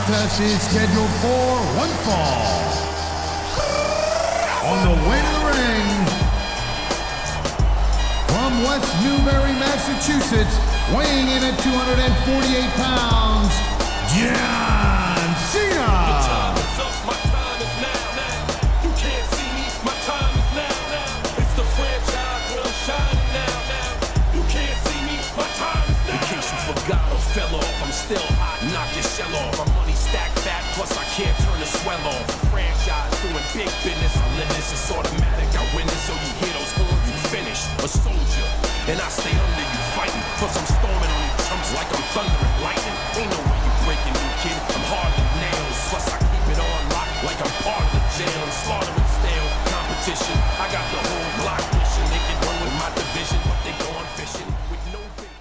contest is scheduled for one fall. On the way to the ring, from West Newbury, Massachusetts, weighing in at 248 pounds, John Cena. My time is now. You can't see me, my time is now. It's the franchise where I'm shining now. You can't see me, my time is now. In case you forgot or fell off, I'm still hot, knock your shell off. My money stacked fat, plus I can't turn the swell off. The franchise doing big business, I live this, it's automatic. I win this, so you hear those horns, you finish. A soldier, and I stay under you fighting. Plus I'm storming on you chumps like I'm thunder and lightning. Ain't no way you breaking me, kid, I'm hard as nails. Plus I keep it on lock like I'm part of the jail. I'm slaughtering stale competition. I got the whole block wishing they could run with my division, but they going fishing with no bait.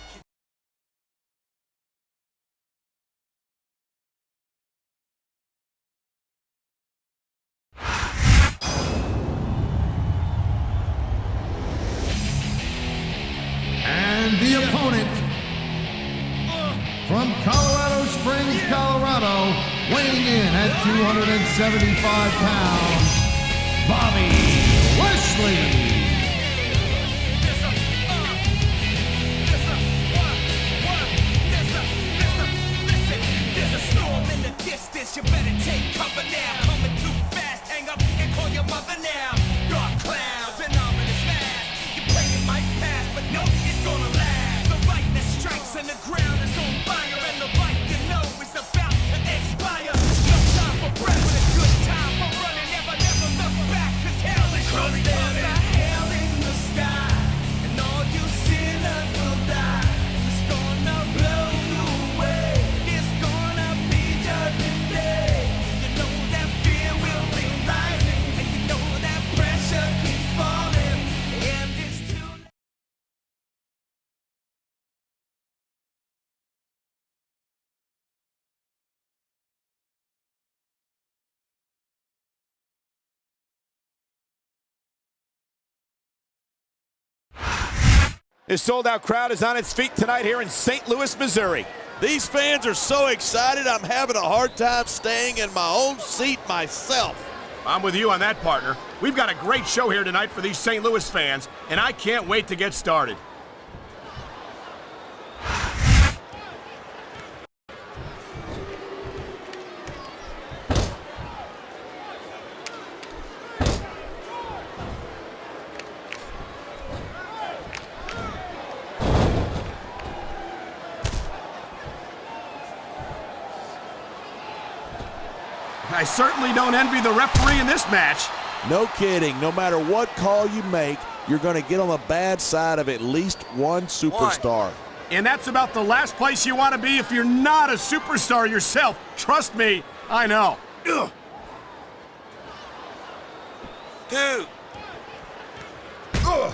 And the opponent, from Colorado Springs, Colorado, weighing in at 275 pounds, Bobby Lashley. There's a storm in the distance, you better take cover now. Coming too fast, hang up and call your mother now. Dark clouds and ominous mask. You pray it might pass, but no, it's gonna last. The lightning strikes and the ground is on fire, and the light you know is about to expire. No time for breath, but a good time for running. Never look back, 'cause hell is coming. There's a hell in the sky, and all you sinners will die. It's gonna blow you away. It's gonna be judgment day. You know that fear will be rising, and you know that pressure keeps falling. And it's too late. This sold-out crowd is on its feet tonight here in St. Louis, Missouri. These fans are so excited, I'm having a hard time staying in my own seat myself. I'm with you on that, partner. We've got a great show here tonight for these St. Louis fans, and I can't wait to get started. I certainly don't envy the referee in this match. No kidding. No matter what call you make, you're going to get on the bad side of at least one superstar. And that's about the last place you want to be if you're not a superstar yourself. Trust me, I know. Ugh. 2. Ugh.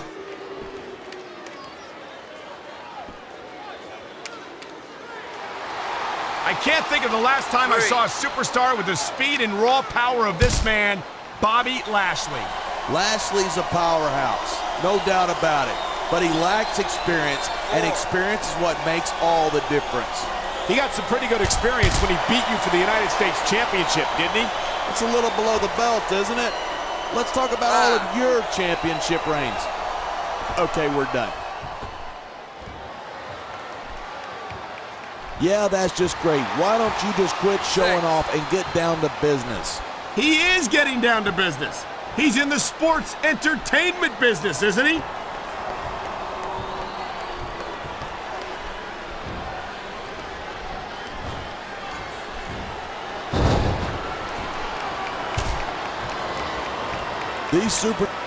I can't think of the last time I saw a superstar with the speed and raw power of this man, Bobby Lashley. Lashley's a powerhouse, no doubt about it. But he lacks experience, and experience is what makes all the difference. He got some pretty good experience when he beat you for the United States Championship, didn't he? It's a little below the belt, isn't it? Let's talk about all of your championship reigns. Okay, we're done. Yeah, that's just great. Why don't you just quit showing off and get down to business? He is getting down to business. He's in the sports entertainment business, isn't he?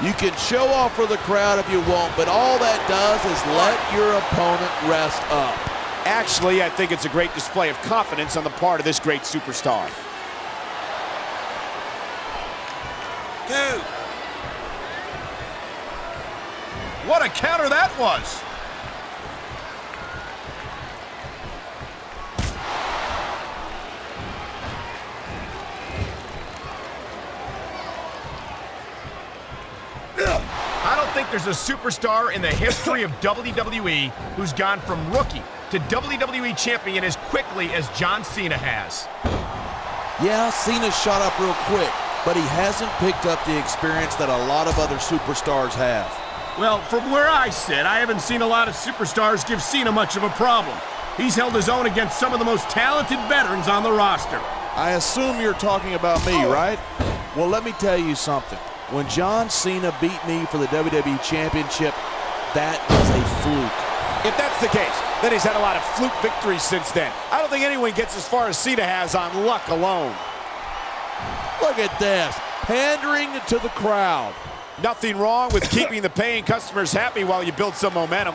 You can show off for the crowd if you want, but all that does is let your opponent rest up. Actually, I think it's a great display of confidence on the part of this great superstar. 2. What a counter that was! I don't think there's a superstar in the history of WWE who's gone from rookie to WWE champion as quickly as John Cena has. Yeah, Cena shot up real quick, but he hasn't picked up the experience that a lot of other superstars have. Well, from where I sit, I haven't seen a lot of superstars give Cena much of a problem. He's held his own against some of the most talented veterans on the roster. I assume you're talking about me, right? Well, let me tell you something. When John Cena beat me for the WWE Championship, that was a fluke. If that's the case, then he's had a lot of fluke victories since then. I don't think anyone gets as far as Cena has on luck alone. Look at this, pandering to the crowd. Nothing wrong with keeping the paying customers happy while you build some momentum.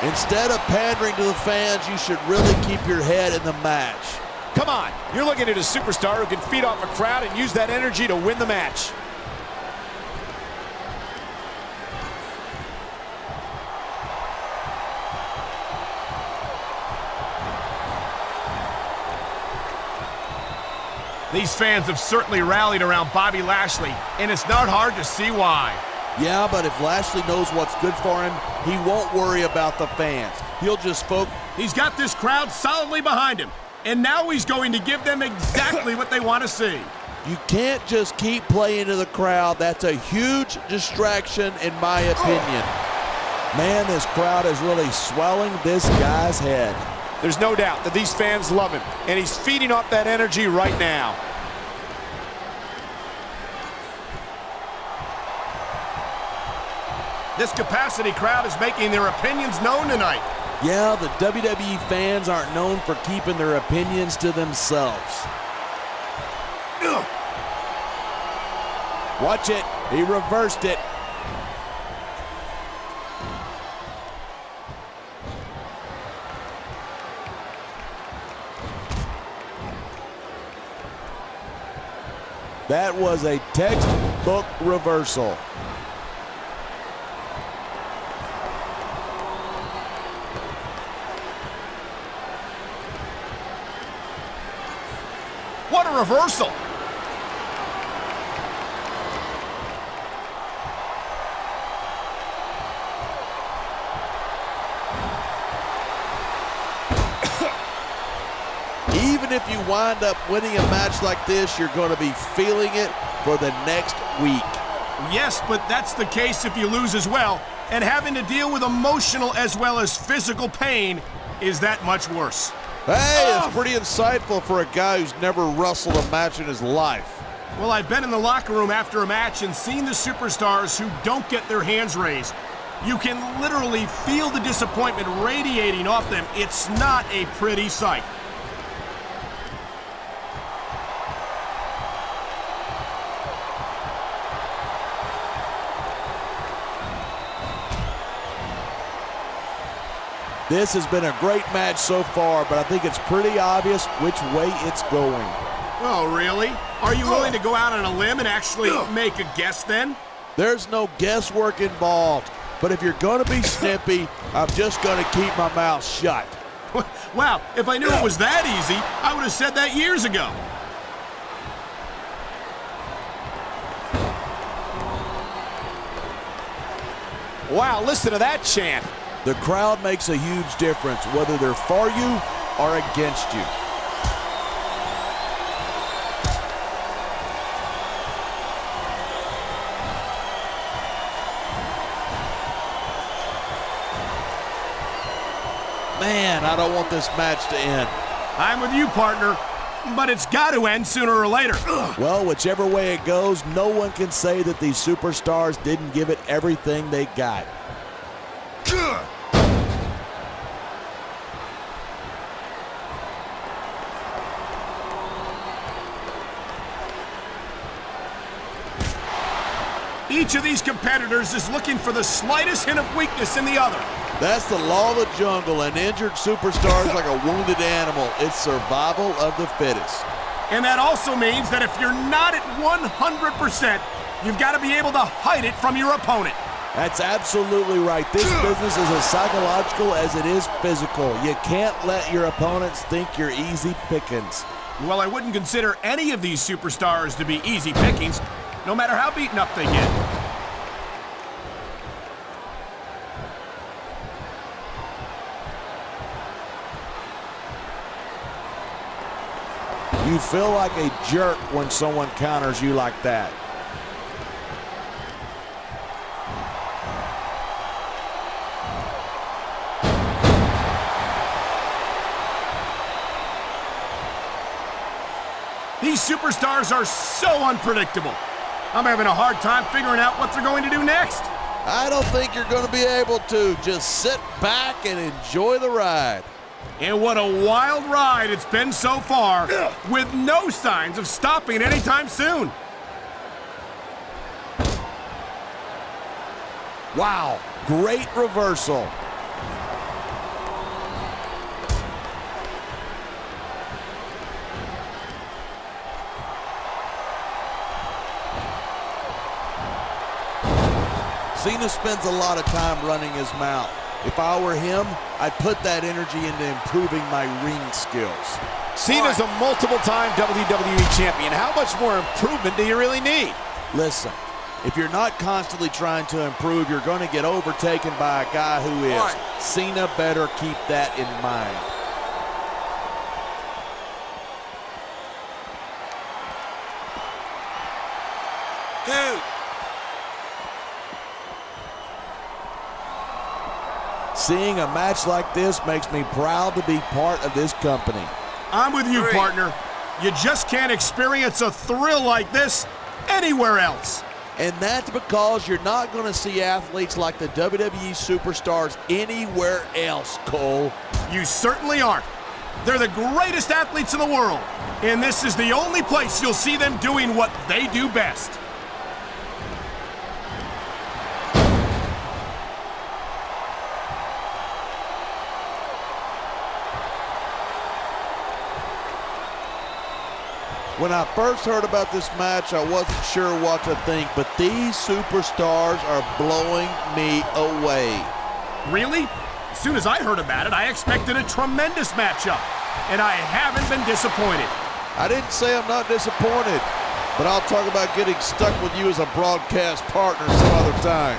Instead of pandering to the fans, you should really keep your head in the match. Come on, you're looking at a superstar who can feed off a crowd and use that energy to win the match. These fans have certainly rallied around Bobby Lashley, and it's not hard to see why. Yeah, but if Lashley knows what's good for him, he won't worry about the fans. He'll just focus. He's got this crowd solidly behind him, and now he's going to give them exactly what they want to see. You can't just keep playing to the crowd. That's a huge distraction, in my opinion. Man, this crowd is really swelling this guy's head. There's no doubt that these fans love him, and he's feeding off that energy right now. This capacity crowd is making their opinions known tonight. Yeah, the WWE fans aren't known for keeping their opinions to themselves. Watch it. He reversed it. That was a textbook reversal. What a reversal! Even if you wind up winning a match like this, you're going to be feeling it for the next week. Yes, but that's the case if you lose as well, and having to deal with emotional as well as physical pain is that much worse. Hey, it's pretty insightful for a guy who's never wrestled a match in his life. Well, I've been in the locker room after a match and seen the superstars who don't get their hands raised. You can literally feel the disappointment radiating off them. It's not a pretty sight. This has been a great match so far, but I think it's pretty obvious which way it's going. Oh, really? Are you willing to go out on a limb and actually make a guess then? There's no guesswork involved, but if you're going to be snippy, I'm just going to keep my mouth shut. Wow, if I knew it was that easy, I would have said that years ago. Wow, listen to that chant. The crowd makes a huge difference, whether they're for you or against you. Man, I don't want this match to end. I'm with you, partner, but it's got to end sooner or later. Well, whichever way it goes, no one can say that these superstars didn't give it everything they got. Each of these competitors is looking for the slightest hint of weakness in the other. That's the law of the jungle. An injured superstar is like a wounded animal. It's survival of the fittest. And that also means that if you're not at 100%, you've got to be able to hide it from your opponent. That's absolutely right. This business is as psychological as it is physical. You can't let your opponents think you're easy pickings. Well, I wouldn't consider any of these superstars to be easy pickings, no matter how beaten up they get. You feel like a jerk when someone counters you like that. These superstars are so unpredictable. I'm having a hard time figuring out what they're going to do next. I don't think you're going to be able to. Just sit back and enjoy the ride. And what a wild ride it's been so far, with no signs of stopping anytime soon. Wow, great reversal. Cena spends a lot of time running his mouth. If I were him, I'd put that energy into improving my ring skills. Cena's a multiple-time WWE champion. How much more improvement do you really need? Listen, if you're not constantly trying to improve, you're going to get overtaken by a guy who is. Cena better keep that in mind. Dude. Seeing a match like this makes me proud to be part of this company. I'm with you, partner. You just can't experience a thrill like this anywhere else. And that's because you're not going to see athletes like the WWE superstars anywhere else, Cole. You certainly aren't. They're the greatest athletes in the world, and this is the only place you'll see them doing what they do best. When I first heard about this match, I wasn't sure what to think, but these superstars are blowing me away. Really? As soon as I heard about it, I expected a tremendous matchup, and I haven't been disappointed. I didn't say I'm not disappointed, but I'll talk about getting stuck with you as a broadcast partner some other time.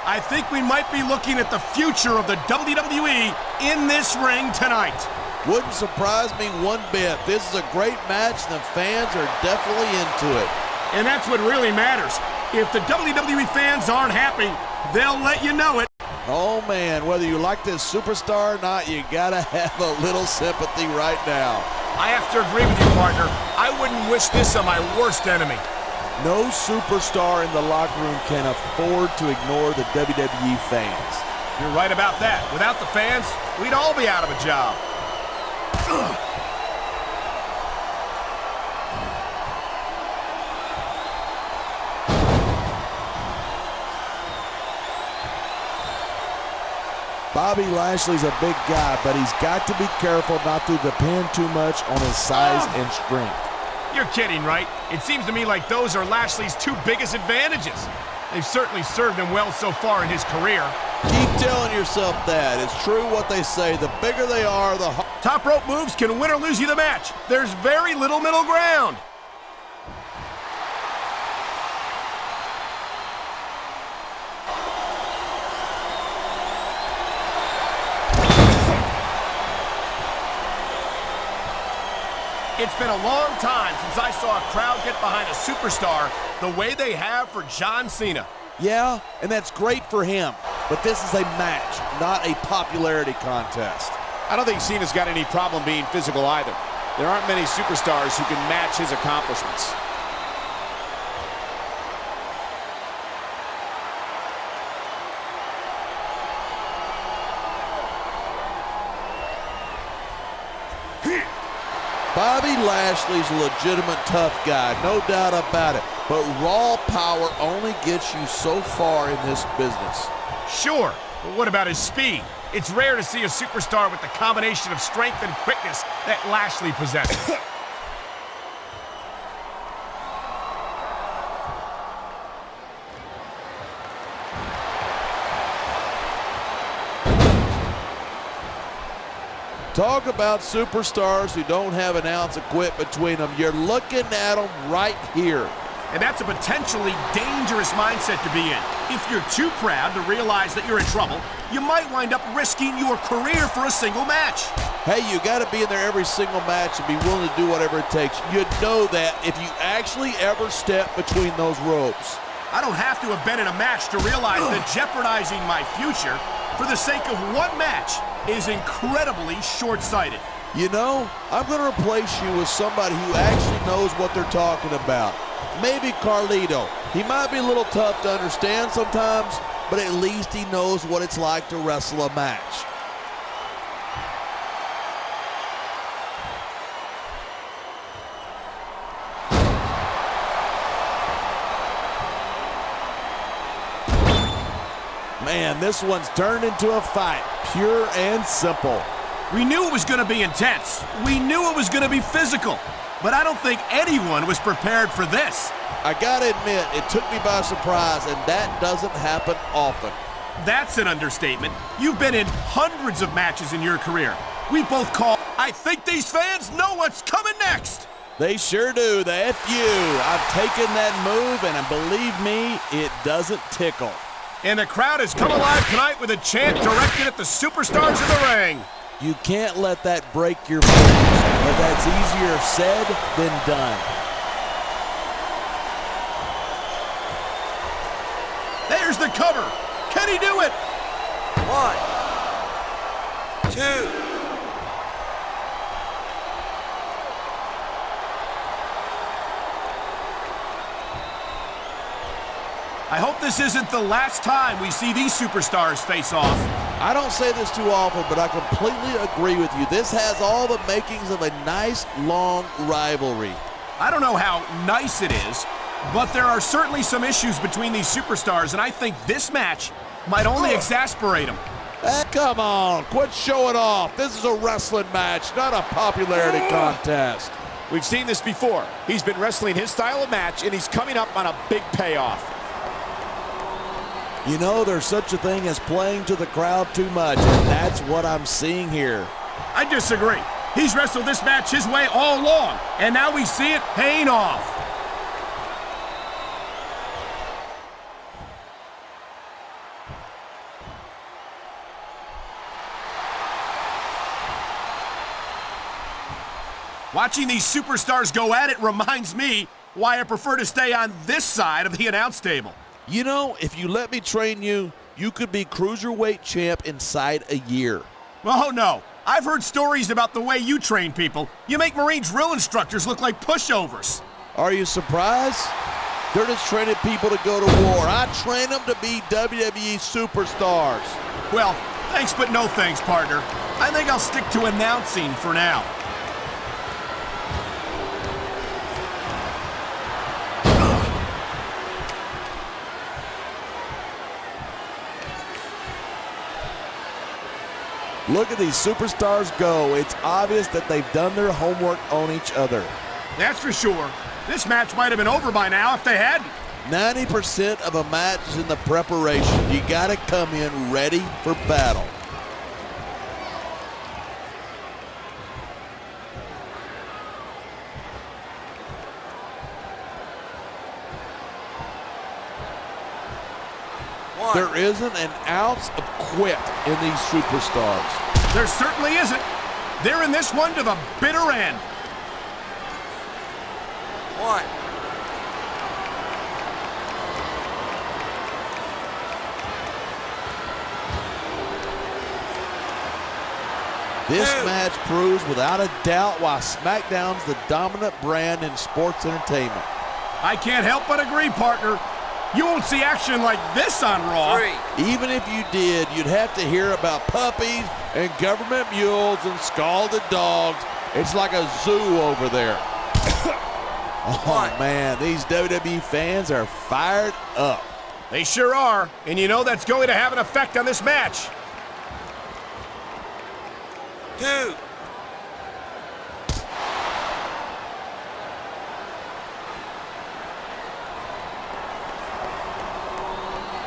I think we might be looking at the future of the WWE in this ring tonight. Wouldn't surprise me one bit. This is a great match, and the fans are definitely into it. And that's what really matters. If the WWE fans aren't happy, they'll let you know it. Oh man, whether you like this superstar or not, you gotta have a little sympathy right now. I have to agree with you, partner. I wouldn't wish this on my worst enemy. No superstar in the locker room can afford to ignore the WWE fans. You're right about that. Without the fans, we'd all be out of a job. Bobby Lashley's a big guy, but he's got to be careful not to depend too much on his size and strength. You're kidding, right? It seems to me like those are Lashley's two biggest advantages. They've certainly served him well so far in his career. Keep telling yourself that. It's true what they say. The bigger they are, the harder. Top rope moves can win or lose you the match. There's very little middle ground. It's been a long time since I saw a crowd get behind a superstar the way they have for John Cena. Yeah, and that's great for him. But this is a match, not a popularity contest. I don't think Cena's got any problem being physical either. There aren't many superstars who can match his accomplishments. Bobby Lashley's a legitimate tough guy, no doubt about it. But raw power only gets you so far in this business. Sure, but what about his speed? It's rare to see a superstar with the combination of strength and quickness that Lashley possesses. Talk about superstars who don't have an ounce of quit between them. You're looking at them right here. And that's a potentially dangerous mindset to be in. If you're too proud to realize that you're in trouble, you might wind up risking your career for a single match. Hey, you got to be in there every single match and be willing to do whatever it takes. You know that if you actually ever step between those ropes. I don't have to have been in a match to realize that jeopardizing my future for the sake of one match is incredibly short-sighted. You know, I'm going to replace you with somebody who actually knows what they're talking about. Maybe Carlito. He might be a little tough to understand sometimes, but at least he knows what it's like to wrestle a match. Man, this one's turned into a fight, pure and simple. We knew it was going to be intense. We knew it was going to be physical. But I don't think anyone was prepared for this. I gotta admit, it took me by surprise, and that doesn't happen often. That's an understatement. You've been in hundreds of matches in your career. We both call, I think these fans know what's coming next. They sure do, the FU. I've taken that move, and believe me, it doesn't tickle. And the crowd has come alive tonight with a chant directed at the superstars in the ring. You can't let that break your focus, but that's easier said than done. There's the cover. Can he do it? 1, 2. I hope this isn't the last time we see these superstars face off. I don't say this too often, but I completely agree with you. This has all the makings of a nice, long rivalry. I don't know how nice it is, but there are certainly some issues between these superstars, and I think this match might only exasperate them. Come on, quit showing off. This is a wrestling match, not a popularity contest. We've seen this before. He's been wrestling his style of match, and he's coming up on a big payoff. You know, there's such a thing as playing to the crowd too much, and that's what I'm seeing here. I disagree. He's wrestled this match his way all along, and now we see it paying off. Watching these superstars go at it reminds me why I prefer to stay on this side of the announce table. You know, if you let me train you, you could be cruiserweight champ inside a year. Oh, no. I've heard stories about the way you train people. You make Marine drill instructors look like pushovers. Are you surprised? They're just training people to go to war. I train them to be WWE superstars. Well, thanks but no thanks, partner. I think I'll stick to announcing for now. Look at these superstars go. It's obvious that they've done their homework on each other. That's for sure. This match might have been over by now if they hadn't. 90% of a match is in the preparation. You got to come in ready for battle. There isn't an ounce of quit in these superstars. There certainly isn't. They're in this one to the bitter end. 1. This match proves without a doubt why SmackDown's the dominant brand in sports entertainment. I can't help but agree, partner. You won't see action like this on Raw. 3. Even if you did, you'd have to hear about puppies and government mules and scalded dogs. It's like a zoo over there. Oh, man, these WWE fans are fired up. They sure are, and you know that's going to have an effect on this match. 2.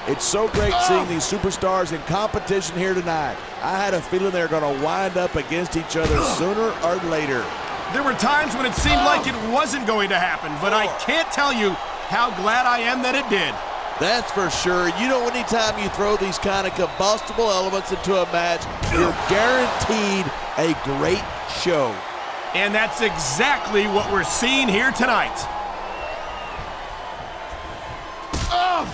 It's so great seeing these superstars in competition here tonight. I had a feeling they were going to wind up against each other sooner or later. There were times when it seemed like it wasn't going to happen, but I can't tell you How glad I am that it did. That's for sure. You know, anytime you throw these kind of combustible elements into a match, you're guaranteed a great show. And that's exactly what we're seeing here tonight. Oh!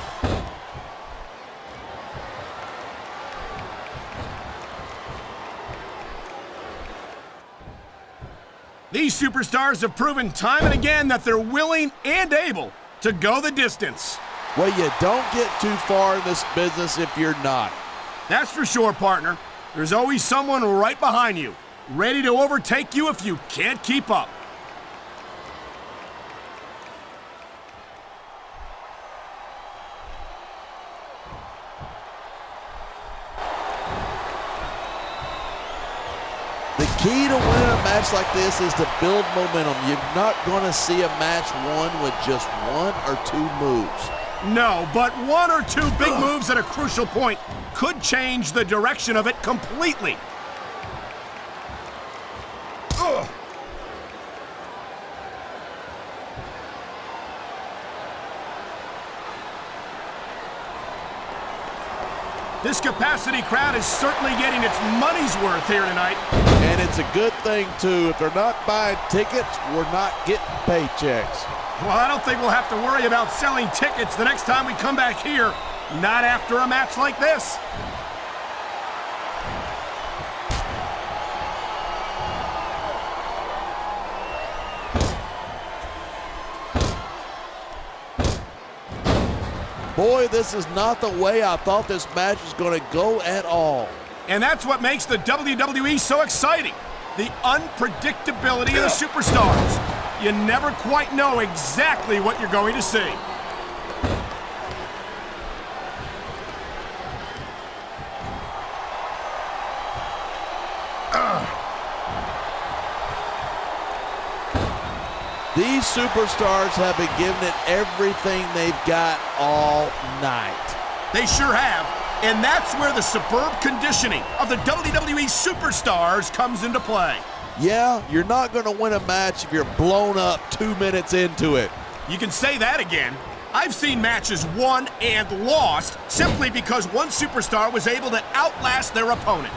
These superstars have proven time and again that they're willing and able to go the distance. Well, you don't get too far in this business if you're not. That's for sure, partner. There's always someone right behind you, ready to overtake you if you can't keep up. The key to winning a match like this is to build momentum. You're not going to see a match won with just one or two moves. No, but one or two big moves at a crucial point could change the direction of it completely. Ugh. This capacity crowd is certainly getting its money's worth here tonight. And it's a good thing, too. If they're not buying tickets, we're not getting paychecks. Well, I don't think we'll have to worry about selling tickets the next time we come back here. Not after a match like this. Boy, this is not the way I thought this match was going to go at all. And that's what makes the WWE so exciting. The unpredictability of the superstars. You never quite know exactly what you're going to see. These superstars have been giving it everything they've got all night. They sure have. And that's where the superb conditioning of the WWE superstars comes into play. Yeah, you're not going to win a match if you're blown up 2 minutes into it. You can say that again. I've seen matches won and lost simply because one superstar was able to outlast their opponent.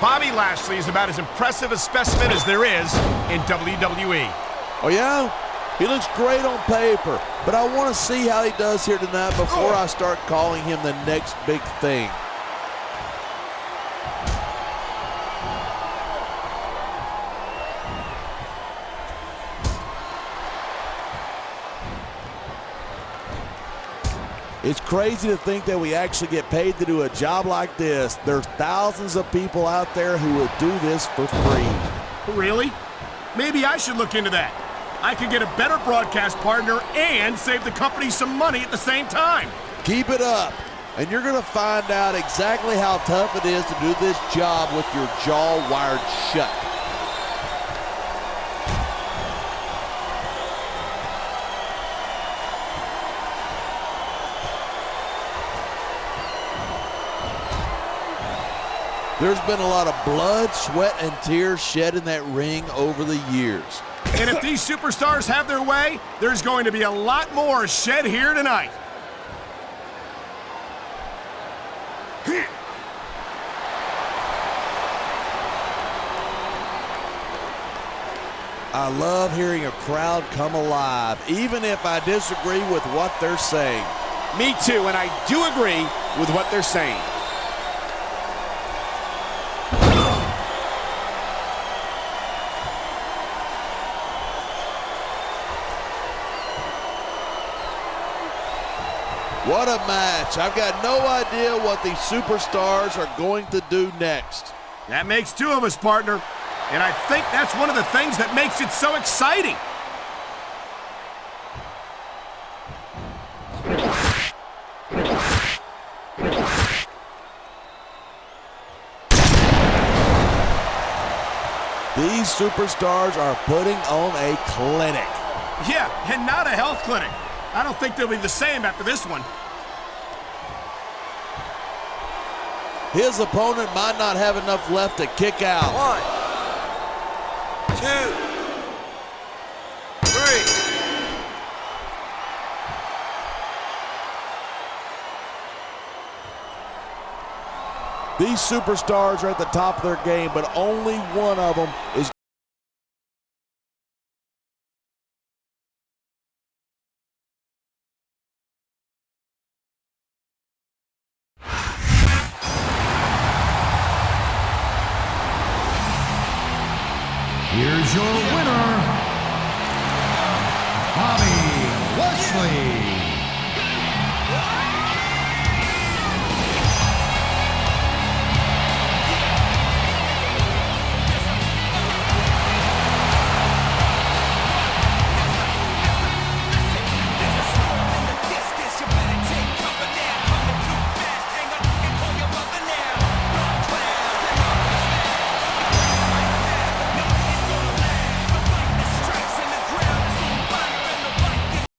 Bobby Lashley is about as impressive a specimen as there is in WWE. Oh, yeah? He looks great on paper, but I want to see how he does here tonight before I start calling him the next big thing. It's crazy to think that we actually get paid to do a job like this. There's thousands of people out there who would do this for free. Really? Maybe I should look into that. I could get a better broadcast partner and save the company some money at the same time. Keep it up, and you're going to find out exactly how tough it is to do this job with your jaw wired shut. There's been a lot of blood, sweat, and tears shed in that ring over the years. And if these superstars have their way, there's going to be a lot more shed here tonight. I love hearing a crowd come alive, even if I disagree with what they're saying. Me too, and I do agree with what they're saying. What a match. I've got no idea what these superstars are going to do next. That makes two of us, partner. And I think that's one of the things that makes it so exciting. These superstars are putting on a clinic. Yeah, and not a health clinic. I don't think they'll be the same after this one. his opponent might not have enough left to kick out. 1, 2, 3. These superstars are at the top of their game, but only one of them is Here's your winner, Bobby Lashley.